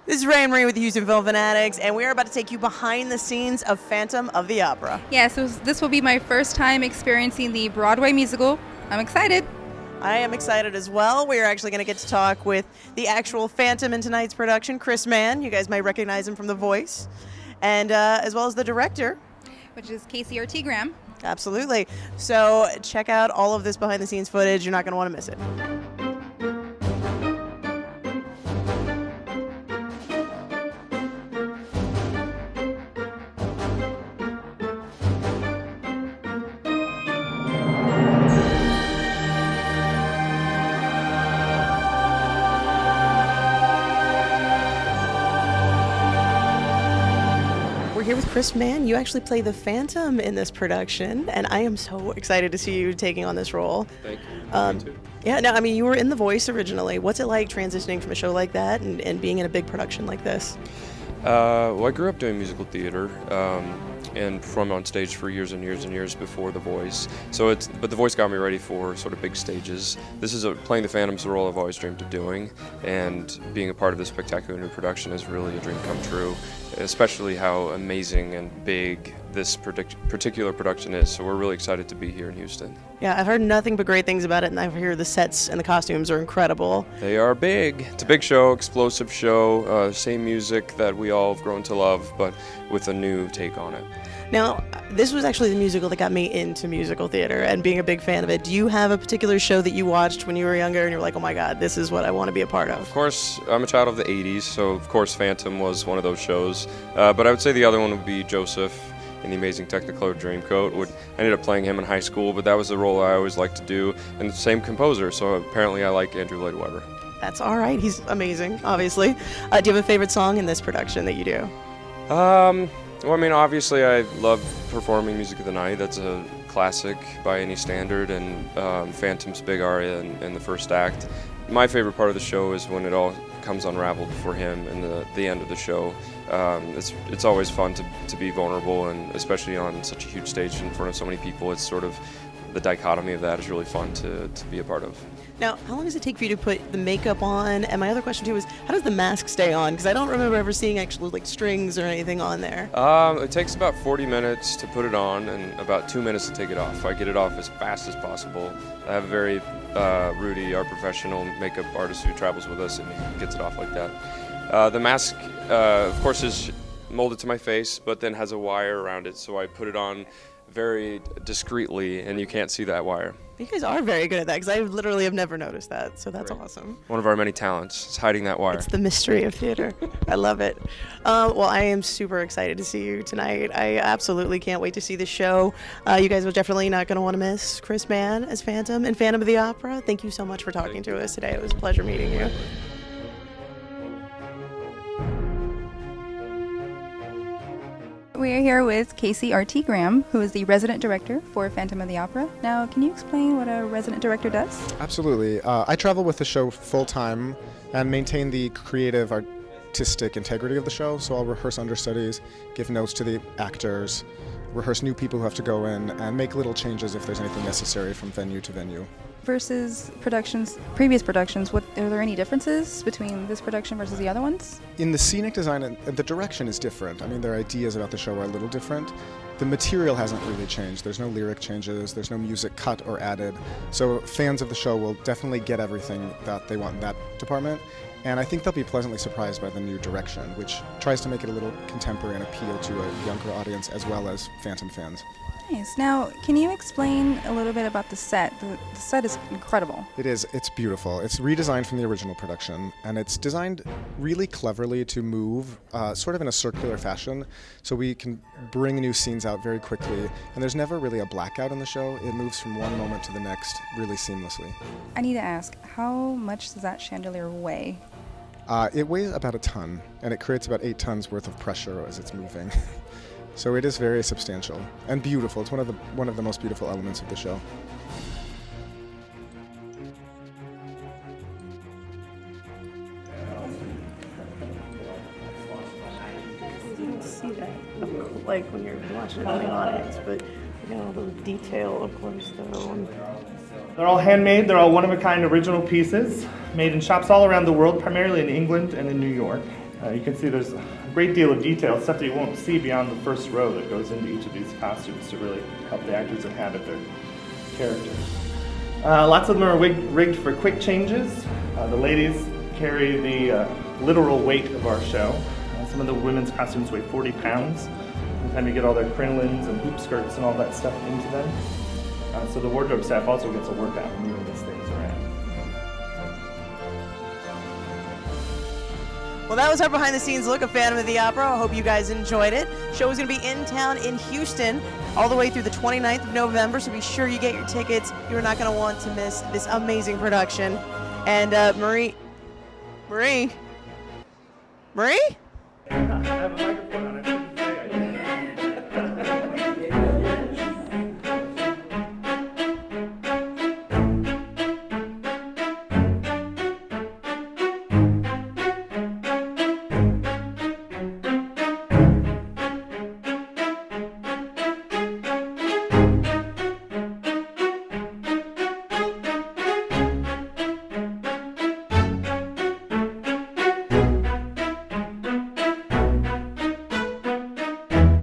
This is Ray and Marie with the Houston Film Fanatics, and we are about to take you behind the scenes of Phantom of the Opera. Yeah, so this will be my first time experiencing the Broadway musical. I'm excited. I am excited as well. We are actually going to get to talk with the actual Phantom in tonight's production, Chris Mann. You guys might recognize him from The Voice, and as well as the director, Which is Casey R.T. Graham. Absolutely. So check out all of this behind the scenes footage. You're not going to want to miss it. We're here with Chris Mann. You actually play the Phantom in this production, and I am so excited to see you taking on this role. Thank you. Me too. Yeah, no, I mean, you were in The Voice originally. What's it like transitioning from a show like that and being in a big production like this? Well, I grew up doing musical theater and performed on stage for years and years and years before The Voice. But The Voice got me ready for sort of big stages. This is playing the Phantom's the role I've always dreamed of doing, and being a part of this spectacular new production is really a dream come true, especially how amazing and big this particular production is. So we're really excited to be here in Houston. Yeah, I've heard nothing but great things about it, and I hear the sets and the costumes are incredible. They are big. It's a big show, explosive show, same music that we all have grown to love, but with a new take on it. Now, this was actually the musical that got me into musical theater and being a big fan of it. Do you have a particular show that you watched when you were younger and you're like, oh my God, this is what I want to be a part of? Of course, I'm a child of the 80s, so of course Phantom was one of those shows. But I would say the other one would be Joseph in The Amazing Technicolor Dreamcoat. I ended up playing him in high school, but that was the role I always liked to do. And the same composer, so apparently I like Andrew Lloyd Webber. That's all right. He's amazing, obviously. Do you have a favorite song in this production that you do? Well, I mean, obviously I love performing Music of the Night. That's a classic by any standard, and Phantom's big aria in the first act. My favorite part of the show is when it all comes unraveled for him in the end of the show. It's always fun to be vulnerable, and especially on such a huge stage in front of so many people. It's sort of the dichotomy of that is really fun to be a part of. Now, how long does it take for you to put the makeup on? And my other question too is, how does the mask stay on? Because I don't remember ever seeing actual like strings or anything on there. It takes about 40 minutes to put it on and about 2 minutes to take it off. I get it off as fast as possible. I have a very Rudy, our professional makeup artist who travels with us, and he gets it off like that. The mask, of course, is molded to my face, but then has a wire around it, so I put it on very discreetly, and you can't see that wire. You guys are very good at that, because I literally have never noticed that, so that's awesome. One of our many talents is hiding that wire. It's the mystery of theater. I love it. Well, I am super excited to see you tonight. I absolutely can't wait to see the show. You guys are definitely not going to want to miss Chris Mann as Phantom and Phantom of the Opera. Thank you so much for talking to us today. It was a pleasure meeting you. We are here with Casey R.T. Graham, who is the resident director for Phantom of the Opera. Now, can you explain what a resident director does? Absolutely. I travel with the show full-time and maintain the creative, artistic integrity of the show. So I'll rehearse understudies, give notes to the actors, rehearse new people who have to go in, and make little changes if there's anything necessary from venue to venue. Versus previous productions, are there any differences between this production versus the other ones? In the scenic design, the direction is different. I mean, their ideas about the show are a little different. The material hasn't really changed. There's no lyric changes, there's no music cut or added. So fans of the show will definitely get everything that they want in that department. And I think they'll be pleasantly surprised by the new direction, which tries to make it a little contemporary and appeal to a younger audience as well as Phantom fans. Nice. Now, can you explain a little bit about the set? The set is incredible. It is. It's beautiful. It's redesigned from the original production, and it's designed really cleverly to move sort of in a circular fashion, so we can bring new scenes out very quickly, and there's never really a blackout in the show. It moves from one moment to the next really seamlessly. I need to ask, how much does that chandelier weigh? It weighs about a ton, and it creates about 8 tons worth of pressure as it's moving. So it is very substantial and beautiful. It's one of the most beautiful elements of the show. You don't see that like when you're watching it in the audience, but you know the detail, of course, though. They're all handmade. They're all one-of-a-kind original pieces made in shops all around the world, primarily in England and in New York. You can see there's a great deal of detail, stuff that you won't see beyond the first row that goes into each of these costumes to really help the actors inhabit their characters. Lots of them are rigged for quick changes. The ladies carry the literal weight of our show. Some of the women's costumes weigh 40 pounds. By the time you get all their crinolines and hoop skirts and all that stuff into them. So the wardrobe staff also gets a workout moving these things around. Well, that was our behind-the-scenes look of Phantom of the Opera. I hope you guys enjoyed it. Show is going to be in town in Houston all the way through the 29th of November, so be sure you get your tickets. You're not going to want to miss this amazing production. And Marie? I have a microphone on it.